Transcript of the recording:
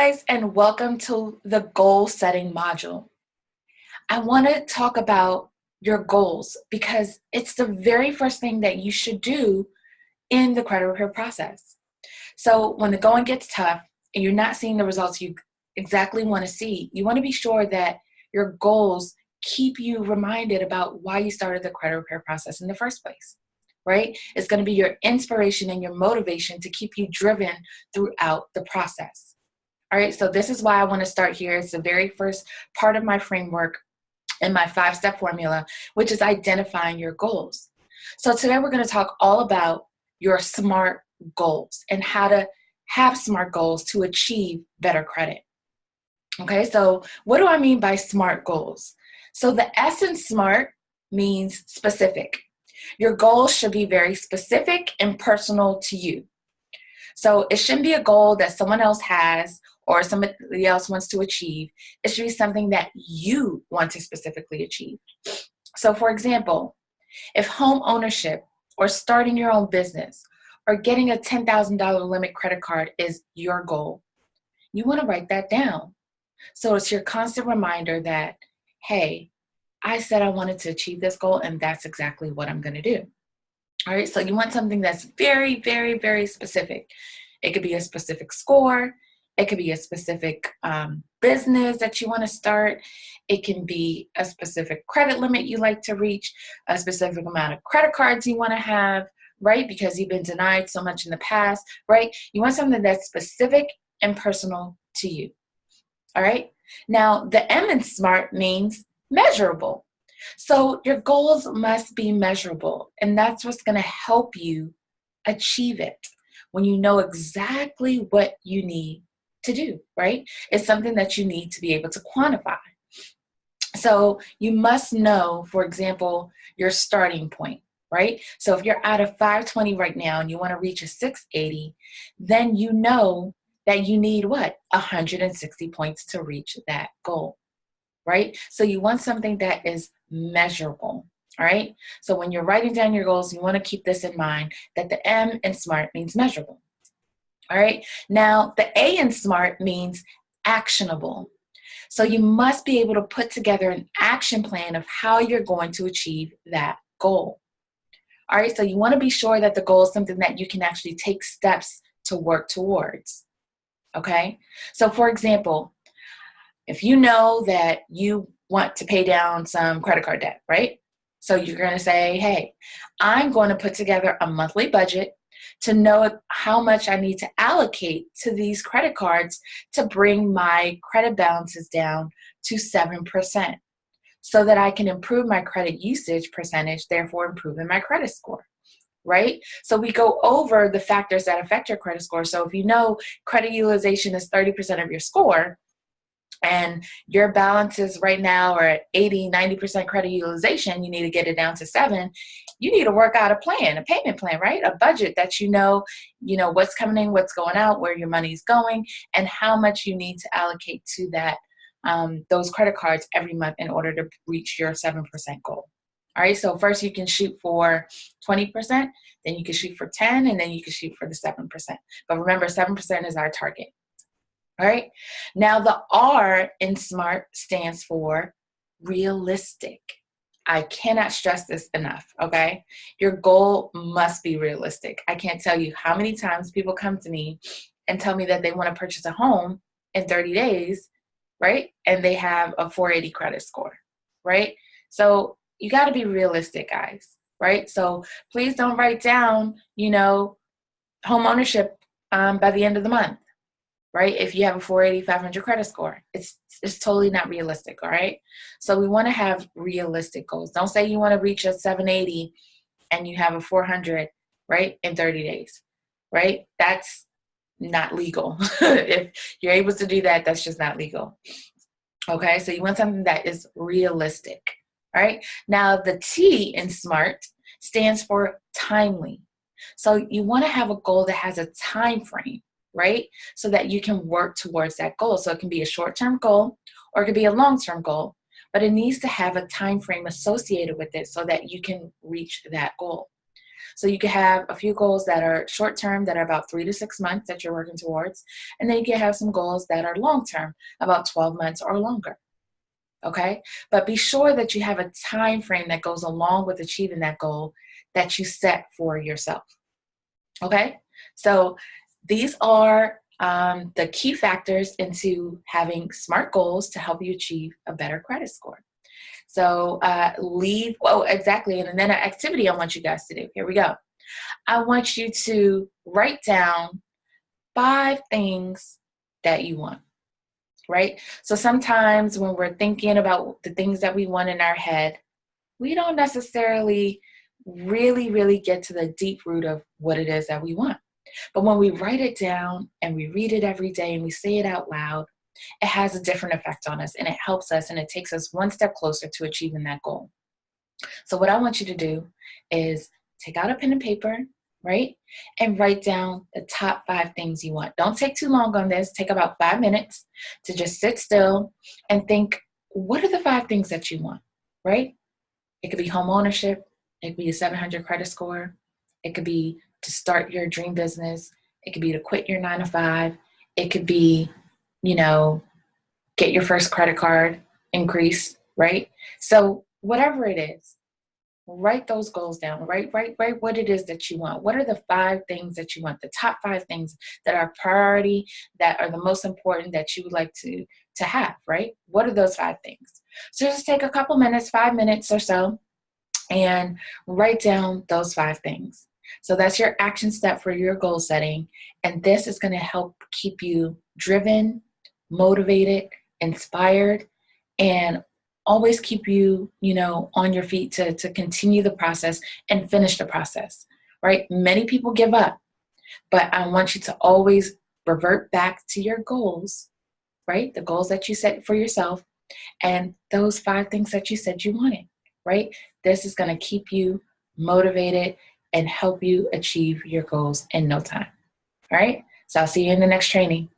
guys, and welcome to the goal setting module. I want to talk about your goals because it's the very first thing that you should do in the credit repair process. So when the going gets tough and you're not seeing the results you exactly want to see, you want to be sure that your goals keep you reminded about why you started the credit repair process in the first place, right? It's going to be your inspiration and your motivation to keep you driven throughout the process. All right, so this is why I want to start here. It's the very first part of my framework in my 5-step formula, which is identifying your goals. So today we're going to talk all about your SMART goals and how to have SMART goals to achieve better credit. Okay, so what do I mean by SMART goals? So the S in SMART means specific. Your goals should be very specific and personal to you. So it shouldn't be a goal that someone else has or somebody else wants to achieve. It should be something that you want to specifically achieve. So for example, if home ownership or starting your own business or getting a $10,000 limit credit card is your goal, you want to write that down. So it's your constant reminder that, hey, I said I wanted to achieve this goal and that's exactly what I'm going to do. All right, so you want something that's very, very, very specific. It could be a specific score. It could be a specific business that you want to start. It can be a specific credit limit you like to reach, a specific amount of credit cards you want to have, right? Because you've been denied so much in the past, right? You want something that's specific and personal to you. All right. Now, the M in SMART means measurable. So your goals must be measurable, and that's what's going to help you achieve it when you know exactly what you need to do, right? It's something that you need to be able to quantify. So you must know, for example, your starting point, right? So if you're at a 520 right now and you want to reach a 680, then you know that you need what? 160 points to reach that goal, right? So you want something that is measurable, all right? So when you're writing down your goals, you want to keep this in mind, that the M in SMART means measurable, all right? Now, the A in SMART means actionable. So you must be able to put together an action plan of how you're going to achieve that goal. All right, so you want to be sure that the goal is something that you can actually take steps to work towards, okay? So for example, if you know that you want to pay down some credit card debt, right? So you're going to say, hey, I'm going to put together a monthly budget to know how much I need to allocate to these credit cards to bring my credit balances down to 7% so that I can improve my credit usage percentage, therefore improving my credit score. Right? So we go over the factors that affect your credit score. So if you know credit utilization is 30% of your score, and your balances right now are at 80-90% credit utilization, you need to get it down to 7. You need to work out a plan, a payment plan, right? A budget that you know what's coming in, what's going out, where your money's going, and how much you need to allocate to that those credit cards every month in order to reach your 7% goal. All right, so first you can shoot for 20%, then you can shoot for 10, and then you can shoot for the 7%. But remember, 7% is our target. All right. Now the R in SMART stands for realistic. I cannot stress this enough, okay? Your goal must be realistic. I can't tell you how many times people come to me and tell me that they want to purchase a home in 30 days, right? And they have a 480 credit score, right? So you got to be realistic, guys, right? So please don't write down, home ownership by the end of the month. Right? If you have a 480, 500 credit score, it's totally not realistic, all right? So we want to have realistic goals. Don't say you want to reach a 780 and you have a 400, right, in 30 days, right? That's not legal. If you're able to do that, that's just not legal. Okay, so you want something that is realistic, all right? Now the T in SMART stands for timely. So you want to have a goal that has a time frame, right? So that you can work towards that goal. So it can be a short-term goal or it could be a long-term goal, but it needs to have a time frame associated with it so that you can reach that goal. So you can have a few goals that are short term, that are about 3 to 6 months that you're working towards. And then you can have some goals that are long term, about 12 months or longer. Okay? But be sure that you have a time frame that goes along with achieving that goal that you set for yourself. Okay? So these are the key factors into having SMART goals to help you achieve a better credit score. So exactly. And then an activity I want you guys to do. Here we go. I want you to write down 5 things that you want, right? So sometimes when we're thinking about the things that we want in our head, we don't necessarily really get to the deep root of what it is that we want. But when we write it down and we read it every day and we say it out loud, it has a different effect on us, and it helps us, and it takes us one step closer to achieving that goal. So what I want you to do is take out a pen and paper, right? And write down the top 5 things you want. Don't take too long on this. Take about 5 minutes to just sit still and think, what are the 5 things that you want, right? It could be home ownership. It could be a 700 credit score. It could be to start your dream business. It could be to quit your 9 to 5. It could be, get your first credit card increase, right? So whatever it is, write those goals down. Write what it is that you want. What are the 5 things that you want? The top 5 things that are priority, that are the most important, that you would like to have, right? What are those 5 things? So just take a couple minutes, 5 minutes or so, and write down those 5 things. So that's your action step for your goal setting. And this is going to help keep you driven, motivated, inspired, and always keep you, on your feet to continue the process and finish the process, right? Many people give up, but I want you to always revert back to your goals, right? The goals that you set for yourself and those 5 things that you said you wanted, right? This is going to keep you motivated and help you achieve your goals in no time. All right? So I'll see you in the next training.